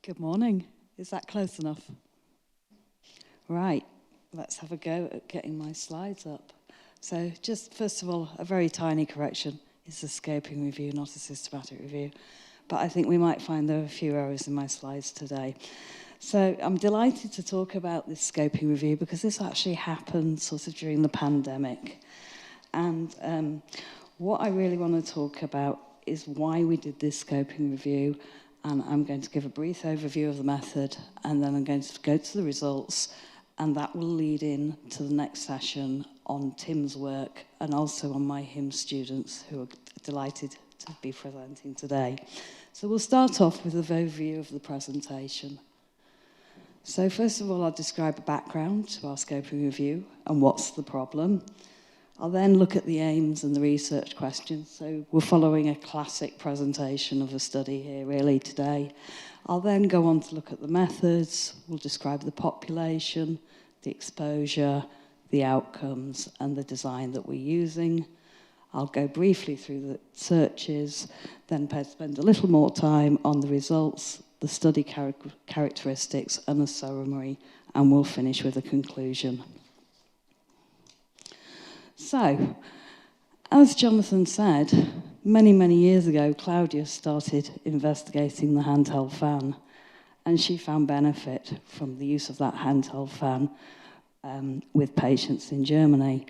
Good morning. Is that close enough? Right, let's have a go at getting my slides up. So just first of all, a very tiny correction. It's a scoping review, not a systematic review. But I think we might find there are a few errors in my slides today. So I'm delighted to talk about this scoping review because this actually happened sort of during the pandemic. And what I really want to talk about is why we did this scoping review. And I'm going to give a brief overview of the method, and then I'm going to go to the results, and that will lead in to the next session on Tim's work and also on my HIM students who are delighted to be presenting today. So we'll start off with an overview of the presentation. So first of all, I'll describe a background to our scoping review and what's the problem. I'll then look at the aims and the research questions. So we're following a classic presentation of a study here really today. I'll then go on to look at the methods. We'll describe the population, the exposure, the outcomes, and the design that we're using. I'll go briefly through the searches, then spend a little more time on the results, the study characteristics, and a summary, and we'll finish with a conclusion. So, as Jonathan said, many, many years ago, Claudia started investigating the handheld fan, and she found benefit from the use of that handheld fan with patients in Germany.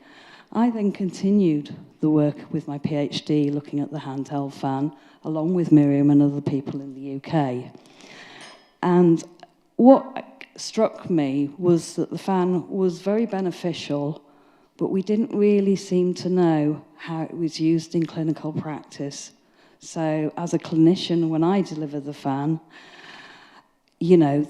I then continued the work with my PhD looking at the handheld fan, along with Miriam and other people in the UK. And what struck me was that the fan was very beneficial, but we didn't really seem to know how it was used in clinical practice. So as a clinician, when I deliver the fan, you know,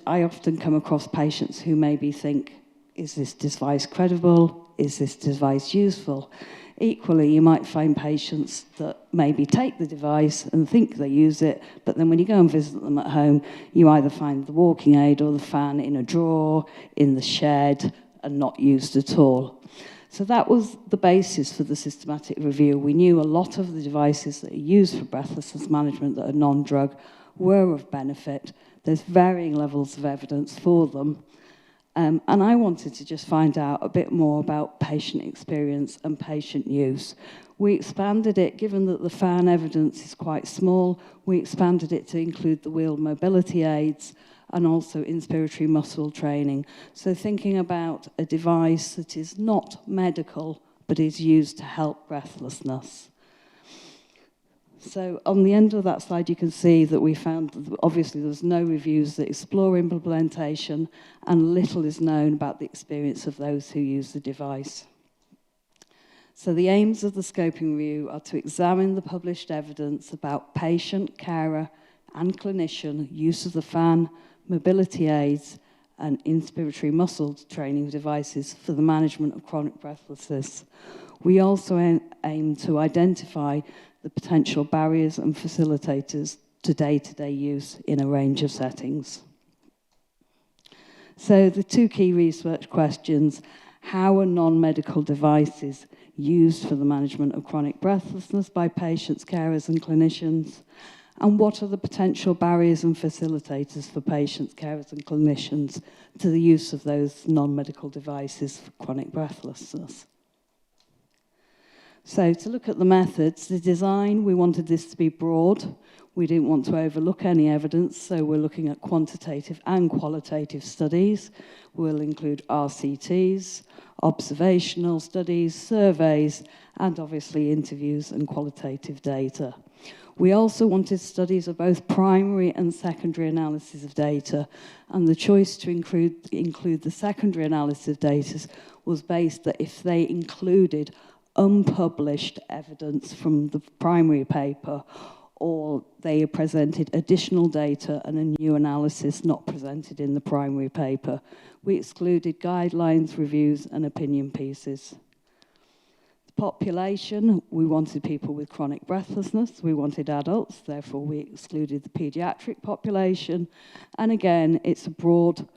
I often come across patients who maybe think, is this device credible? Is this device useful? Equally, you might find patients that maybe take the device and think they use it, but then when you go and visit them at home, you either find the walking aid or the fan in a drawer, in the shed, and not used at all. So that was the basis for the systematic review. We knew a lot of the devices that are used for breathlessness management that are non-drug were of benefit. There's varying levels of evidence for them. And I wanted to just find out a bit more about patient experience and patient use. We expanded it, given that the fan evidence is quite small, we expanded it to include the wheel mobility aids and also inspiratory muscle training. So thinking about a device that is not medical, but is used to help breathlessness. So on the end of that slide, you can see that we found, that obviously there's no reviews that explore implementation, and little is known about the experience of those who use the device. So the aims of the scoping review are to examine the published evidence about patient, carer, and clinician use of the fan, mobility aids, and inspiratory muscle training devices for the management of chronic breathlessness. We also aim to identify the potential barriers and facilitators to day-to-day use in a range of settings. So the two key research questions: how are non-medical devices used for the management of chronic breathlessness by patients, carers, and clinicians? And what are the potential barriers and facilitators for patients, carers, and clinicians to the use of those non-medical devices for chronic breathlessness? So to look at the methods, the design, we wanted this to be broad. We didn't want to overlook any evidence, so we're looking at quantitative and qualitative studies. We'll include RCTs, observational studies, surveys, and obviously interviews and qualitative data. We also wanted studies of both primary and secondary analysis of data, and the choice to include the secondary analysis of data was based that if they included unpublished evidence from the primary paper, or they presented additional data and a new analysis not presented in the primary paper. We excluded guidelines, reviews, and opinion pieces. Population, we wanted people with chronic breathlessness, we wanted adults, therefore we excluded the pediatric population. And again, it's a broad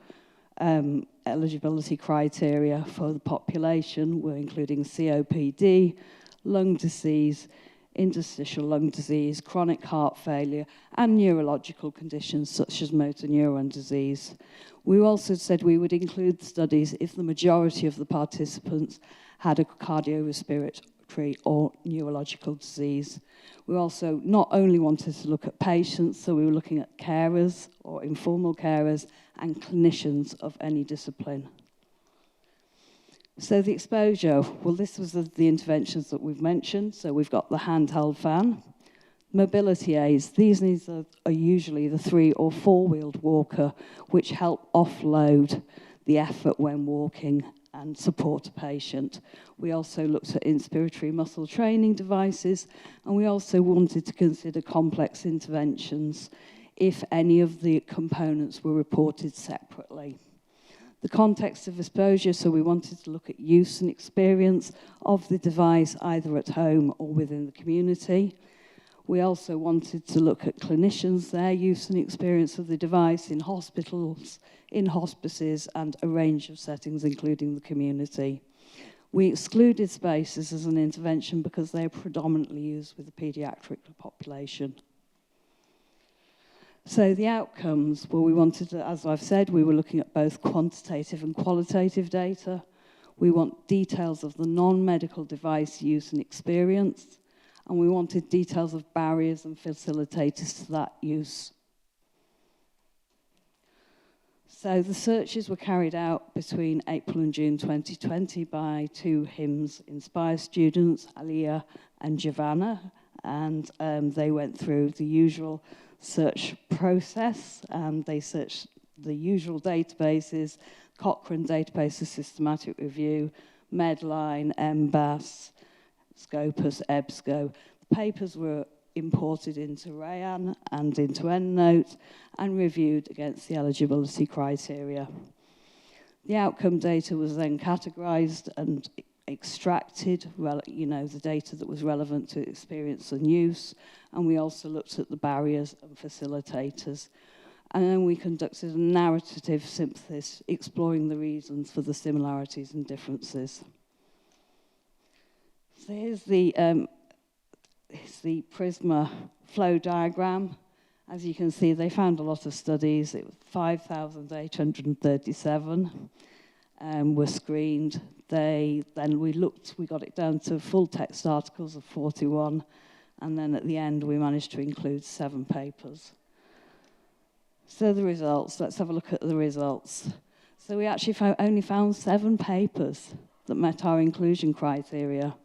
eligibility criteria for the population. We're including COPD, lung disease, interstitial lung disease, chronic heart failure, and neurological conditions such as motor neuron disease. We also said we would include studies if the majority of the participants had a cardiorespiratory or neurological disease. We also not only wanted to look at patients, so we were looking at carers or informal carers and clinicians of any discipline. So the exposure, well, this was the interventions that we've mentioned. So we've got the handheld fan, mobility aids. These are usually the 3- or 4-wheeled walker, which help offload the effort when walking and support a patient. We also looked at inspiratory muscle training devices, and we also wanted to consider complex interventions if any of the components were reported separately. The context of exposure, so we wanted to look at use and experience of the device either at home or within the community. We also wanted to look at clinicians, their use and experience of the device in hospitals, in hospices, and a range of settings, including the community. We excluded spaces as an intervention because they are predominantly used with the paediatric population. So the outcomes, well, we wanted to, as I've said, we were looking at both quantitative and qualitative data. We want details of the non-medical device use and experience, and we wanted details of barriers and facilitators to that use. So the searches were carried out between April and June 2020 by 2 HIMSS Inspire students, Aliyah and Giovanna, and they went through the usual search process, and they searched the usual databases, Cochrane Databases Systematic Review, Medline, MBAS, Scopus, EBSCO. The papers were imported into RAIAN and into EndNote and reviewed against the eligibility criteria. The outcome data was then categorized and extracted, the data that was relevant to experience and use, and we also looked at the barriers and facilitators. And then we conducted a narrative synthesis, exploring the reasons for the similarities and differences. So here's the PRISMA flow diagram. As you can see, they found a lot of studies. It was 5,837 were screened. We got it down to full text articles of 41, and then at the end we managed to include 7 papers. So the results, let's have a look at the results. So we actually only found 7 papers that met our inclusion criteria.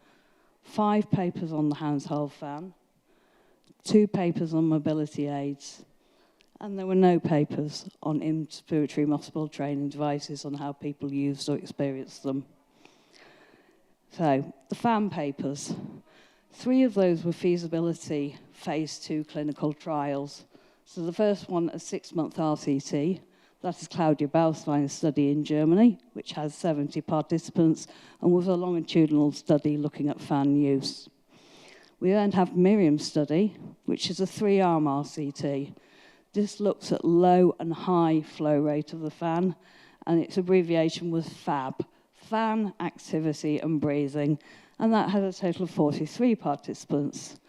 5 papers on the handheld fan, 2 papers on mobility aids, and there were no papers on inspiratory muscle training devices on how people used or experienced them. So, the fan papers. 3 of those were feasibility phase 2 clinical trials. So the first one, a 6-month RCT. That is Claudia Bauswein's study in Germany, which has 70 participants and was a longitudinal study looking at fan use. We then have Miriam's study, which is a 3-arm RCT. This looks at low and high flow rate of the fan, and its abbreviation was FAB, fan, activity, and breathing, and that had a total of 43 participants.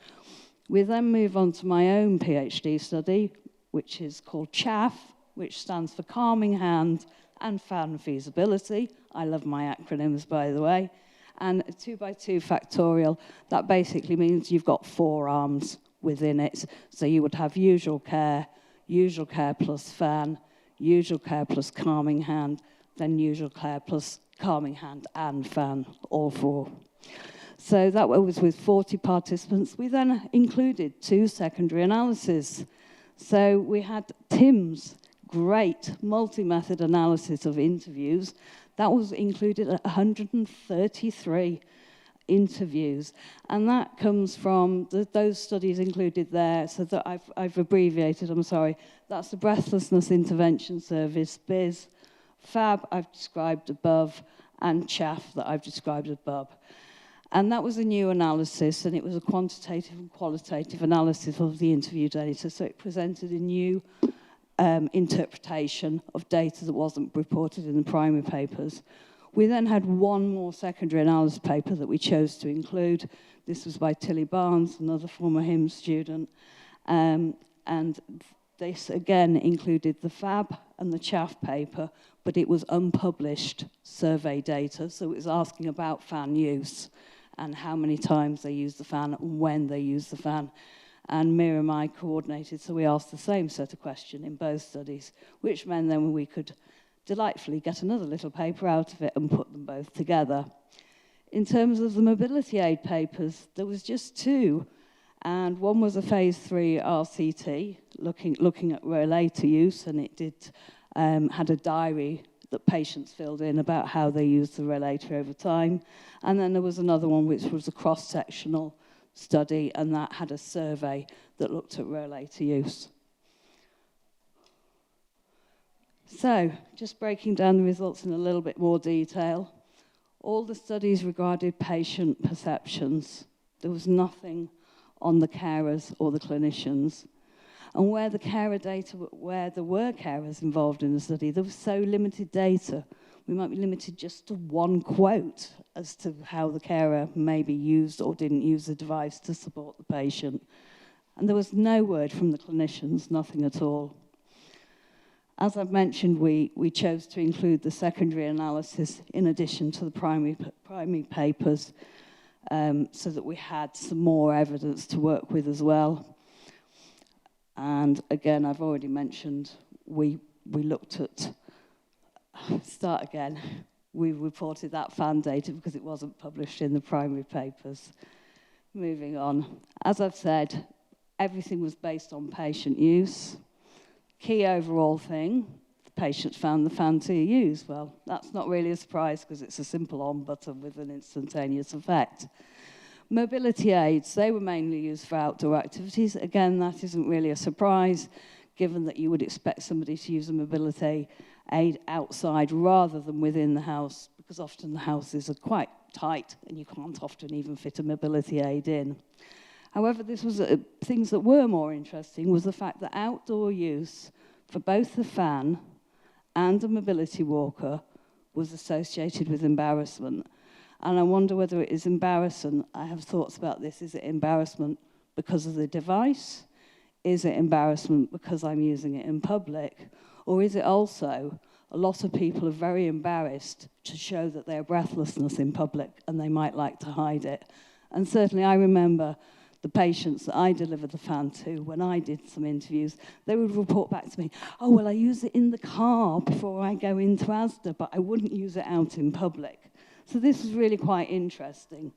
We then move on to my own PhD study, which is called CHAF, which stands for Calming Hand and Fan Feasibility. I love my acronyms, by the way. And a 2x2 factorial, that basically means you've got 4 arms within it. So you would have usual care plus fan, usual care plus calming hand, then usual care plus calming hand and fan, all 4. So that was with 40 participants. We then included 2 secondary analyses. So we had TIMS, great multi-method analysis of interviews. That was included at 133 interviews. And that comes from those studies included there, so that I've abbreviated, I'm sorry. That's the Breathlessness Intervention Service, BIS, FAB I've described above, and CHAF that I've described above. And that was a new analysis, and it was a quantitative and qualitative analysis of the interview data. So it presented a new interpretation of data that wasn't reported in the primary papers. We then had one more secondary analysis paper that we chose to include. This was by Tilly Barnes, another former HIMSS student. And this, again, included the FAB and the CHAF paper, but it was unpublished survey data, so it was asking about fan use and how many times they use the fan and when they use the fan. And Mira and I coordinated, so we asked the same set of questions in both studies, which meant then we could delightfully get another little paper out of it and put them both together. In terms of the mobility aid papers, there was just two, and one was a phase 3 RCT, looking at relator use, and it had a diary that patients filled in about how they used the relator over time. And then there was another one which was a cross-sectional study, and that had a survey that looked at relator use. So, just breaking down the results in a little bit more detail. All the studies regarded patient perceptions. There was nothing on the carers or the clinicians. And where where there were carers involved in the study, there was so limited data. We might be limited just to one quote as to how the carer maybe used or didn't use the device to support the patient. And there was no word from the clinicians, nothing at all. As I've mentioned, we chose to include the secondary analysis in addition to the primary papers, so that we had some more evidence to work with as well. And again, I've already mentioned, we looked at, start again, we reported that fan data because it wasn't published in the primary papers. Moving on. As I've said, everything was based on patient use. Key overall thing, the patients found the fan to use. Well, that's not really a surprise because it's a simple on button with an instantaneous effect. Mobility aids, they were mainly used for outdoor activities. Again, that isn't really a surprise, given that you would expect somebody to use a mobility aid outside rather than within the house, because often the houses are quite tight and you can't often even fit a mobility aid in. However, this was things that were more interesting was the fact that outdoor use for both the fan and a mobility walker was associated with embarrassment. And I wonder whether it is embarrassment. I have thoughts about this. Is it embarrassment because of the device? Is it embarrassment because I'm using it in public? Or is it also a lot of people are very embarrassed to show that they're breathlessness in public and they might like to hide it? And certainly I remember the patients that I delivered the fan to, when I did some interviews, they would report back to me, oh, well, I use it in the car before I go into Asda, but I wouldn't use it out in public. So this was really quite interesting.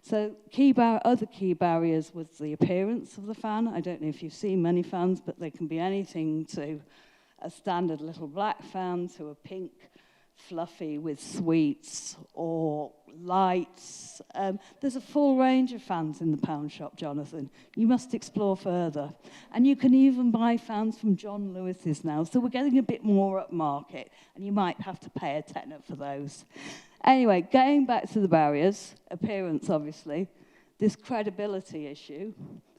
So other key barriers was the appearance of the fan. I don't know if you've seen many fans, but they can be anything to a standard little black fan to a pink fluffy with sweets or lights. There's a full range of fans in the pound shop, Jonathan. You must explore further. And you can even buy fans from John Lewis's now. So we're getting a bit more upmarket, and you might have to pay a tenner for those. Anyway, going back to the barriers, appearance, obviously, this credibility issue,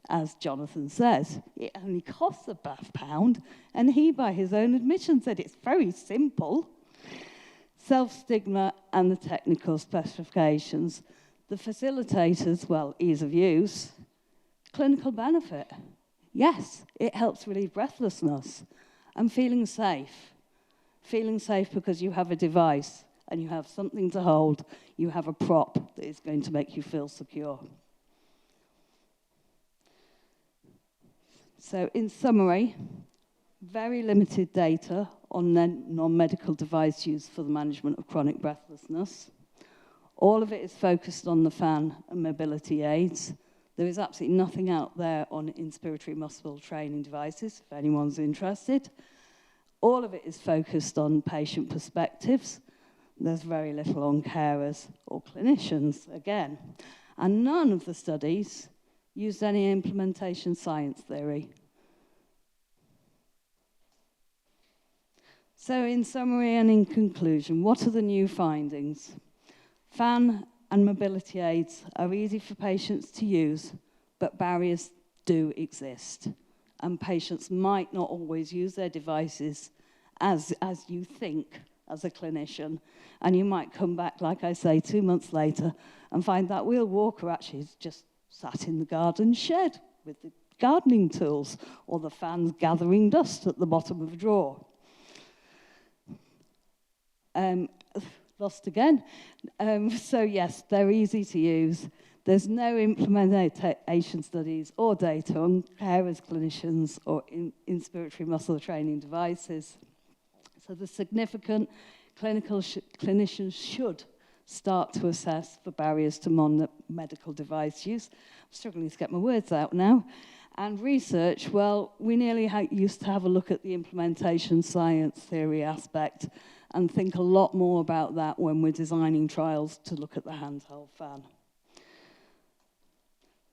as Jonathan says, it only costs £1, and he, by his own admission, said it's very simple. Self-stigma and the technical specifications. The facilitators, well, ease of use. Clinical benefit. Yes, it helps relieve breathlessness. And feeling safe. Feeling safe because you have a device and you have something to hold. You have a prop that is going to make you feel secure. So in summary, very limited data on non-medical device use for the management of chronic breathlessness. All of it is focused on the fan and mobility aids. There is absolutely nothing out there on inspiratory muscle training devices, if anyone's interested. All of it is focused on patient perspectives. There's very little on carers or clinicians, again. And none of the studies used any implementation science theory. So in summary and in conclusion, what are the new findings? Fan and mobility aids are easy for patients to use, but barriers do exist. And patients might not always use their devices as you think as a clinician. And you might come back, like I say, 2 months later and find that wheel walker actually is just sat in the garden shed with the gardening tools, or the fan's gathering dust at the bottom of a drawer. Lost again. So yes, they're easy to use. There's no implementation studies or data on carers, clinicians, or inspiratory muscle training devices. So the significant clinicians should start to assess for barriers to medical device use. I'm struggling to get my words out now. And research, well, we nearly used to have a look at the implementation science theory aspect and think a lot more about that when we're designing trials to look at the handheld fan.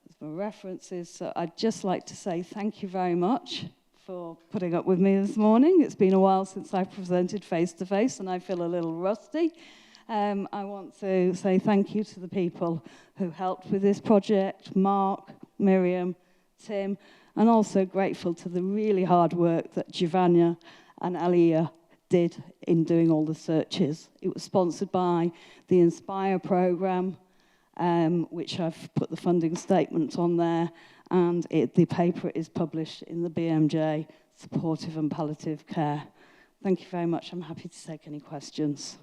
There's my references. So I'd just like to say thank you very much for putting up with me this morning. It's been a while since I presented face-to-face, and I feel a little rusty. I want to say thank you to the people who helped with this project, Mark, Miriam, Tim, and also grateful to the really hard work that Giovanna and Aliyah did in doing all the searches. It was sponsored by the Inspire programme, which I've put the funding statement on there, and the paper is published in the BMJ, Supportive and Palliative Care. Thank you very much. I'm happy to take any questions.